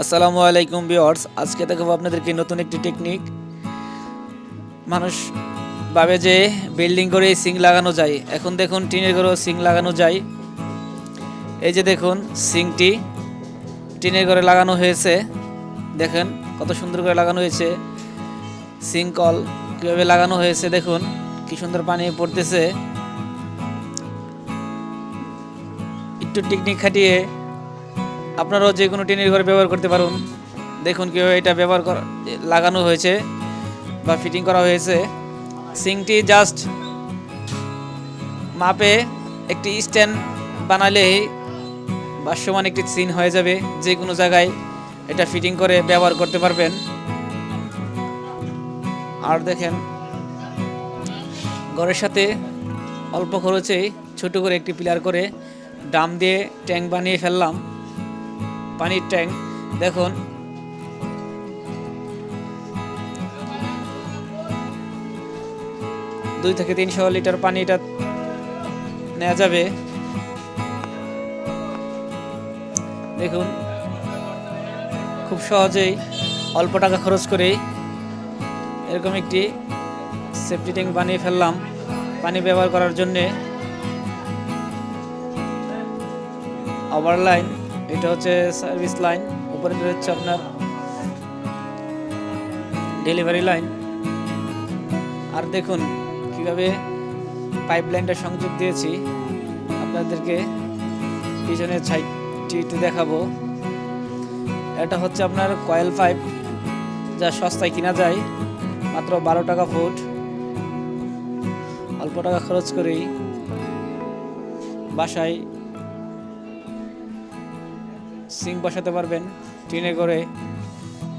আসসালামু আলাইকুম ভিউয়ার্স, আজকে দেখাবো আপনাদেরকে নতুন একটি টেকনিক। মানুষ ভাবে যে বিল্ডিং করে সিং লাগানো যায়, এখন দেখুন টিনের ঘরেও সিং লাগানো যায়। এই যে দেখুন সিংটি টিনের ঘরে লাগানো হয়েছে, দেখেন কত সুন্দর করে লাগানো হয়েছে। সিং কল কীভাবে লাগানো হয়েছে দেখুন, কি সুন্দর পানি পড়তেছে। একটু টেকনিক খাটিয়ে আপনারাও যে কোনো টিনের ঘরে ব্যবহার করতে পারুন। দেখুন কীভাবে এটা লাগানো হয়েছে বা ফিটিং করা হয়েছে। সিংটি জাস্ট মাপে একটি স্ট্যান্ড বানালেই ভাসমান একটি সিন হয়ে যাবে। যে কোনো জায়গায় এটা ফিটিং করে ব্যবহার করতে পারবেন। আর দেখেন ঘরের সাথে অল্প খরচেই ছোট করে একটি পিলার করে ড্রাম দিয়ে ট্যাঙ্ক বানিয়ে ফেললাম, পানির ট্যাঙ্ক। দেখুন 2 থেকে 300 লিটার পানি এটা নেওয়া যাবে। দেখুন খুব সহজেই অল্প টাকা খরচ করেই এরকম একটি সেফটি ট্যাঙ্ক বানিয়ে ফেললাম পানি ব্যবহার করার জন্যে। ওভার লাইন, এটা হচ্ছে সার্ভিস লাইন, উপরে হচ্ছে আপনার ডেলিভারি লাইন। আর দেখুন কিভাবে পাইপ লাইনটা সংযোগ দিয়েছি, আপনাদেরকে পিছনের সাইডটি একটু দেখাবো। এটা হচ্ছে আপনার কয়েল পাইপ, যা সস্তায় কিনা যায় মাত্র 12 টাকা ফুট। অল্প টাকা খরচ করেই বাসায় সিঙ্ক বসাতে পারবেন। টিনে করে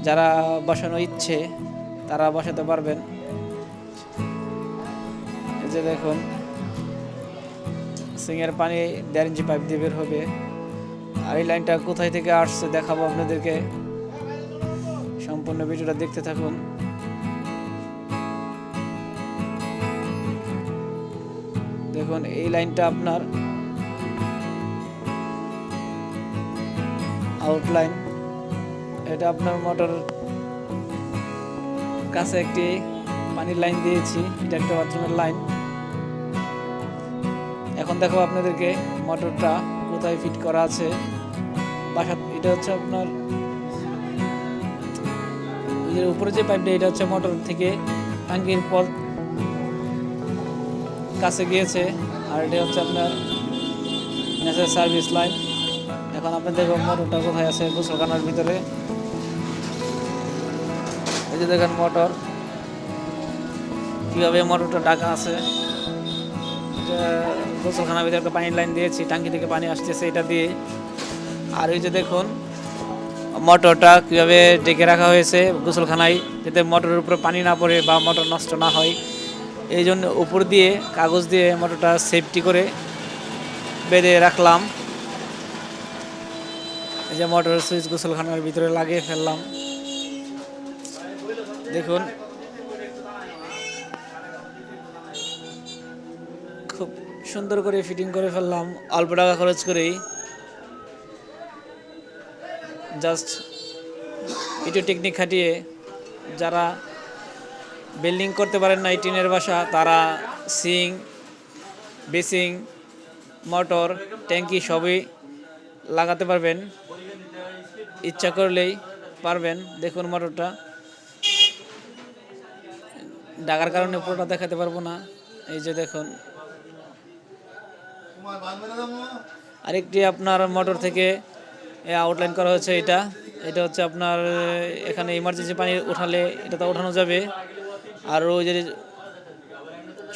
যারা বসানো ইচ্ছে তারা বসাতে পারবেন। এই যে দেখুন সিংয়ের পানি 1.5 ইঞ্চি পাইপ দিয়ে বের হবে। আর এই লাইনটা কোথায় থেকে আসছে দেখাবো আপনাদেরকে, সম্পূর্ণ ভিডিওটা দেখতে থাকুন। দেখুন এই লাইনটা আপনার আউটলাইন, এটা আপনার মোটর কাছে একটি পানির লাইন দিয়েছি, এটা একটা বাথরুমের লাইন। এখন দেখো আপনাদেরকে মোটরটা কোথায় ফিট করা আছে বাসা। এটা হচ্ছে আপনার উপরে যে পাইপটা, এটা হচ্ছে মোটর থেকে ট্যাঙ্কির পর কাছে গিয়েছে। আর এটা হচ্ছে আপনার ন্যাচারাল সার্ভিস লাইন। এখন আপনাদের মোটরটা কোথায় আছে, গোসলখানার ভিতরে। এই যে দেখেন মোটর কীভাবে মোটরটা ঢাকা আছে। গোসলখানার ভিতরে একটা পানির লাইন দিয়েছি, ট্যাঙ্কি থেকে পানি আসতেছে এটা দিয়ে। আর এই যে দেখুন মোটরটা কীভাবে ডেকে রাখা হয়েছে গোসলখানায়, যাতে মোটরের উপরে পানি না পড়ে বা মোটর নষ্ট না হয়। এই জন্য উপর দিয়ে কাগজ দিয়ে মোটরটা সেফটি করে বেঁধে রাখলাম। এই যে মোটরের সুইচ গোসলখানার ভিতরে লাগিয়ে ফেললাম। দেখুন খুব সুন্দর করে ফিটিং করে ফেললাম অল্প টাকা খরচ করেই। জাস্ট একটু টেকনিক খাটিয়ে যারা বিল্ডিং করতে পারেন না, টিনের বাসা, তারা সিং, বেসিং, মোটর, ট্যাঙ্কি সবই লাগাতে পারবেন, ইচ্ছা করলেই পারবেন। দেখুন মোটরটা ঢাকার কারণে পুরোটা দেখাতে পারবো না। এই যে দেখুন আরেকটি আপনার মোটর থেকে আউটলাইন করা হচ্ছে। এটা এটা হচ্ছে আপনার এখানে ইমার্জেন্সি পানি উঠালে এটা তো উঠানো যাবে। আর ওই যে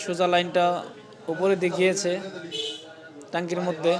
সোজা লাইনটা উপরে দেখিয়েছে ট্যাঙ্কির মধ্যে।